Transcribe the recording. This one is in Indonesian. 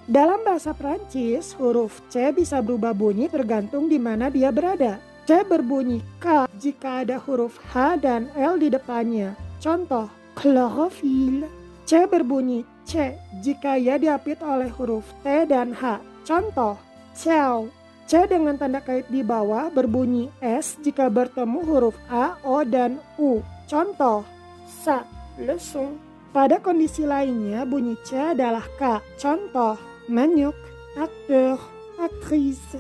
Dalam bahasa Prancis, huruf C bisa berubah bunyi tergantung di mana dia berada. C berbunyi K jika ada huruf H dan L di depannya. Contoh, chlorophylle. C berbunyi C jika ia diapit oleh huruf T dan H. Contoh, ciao. C dengan tanda kait di bawah berbunyi S jika bertemu huruf A, O, dan U. Contoh, ça, leçon. Pada kondisi lainnya, bunyi C adalah K. Contoh, manioc, acteur, actrice.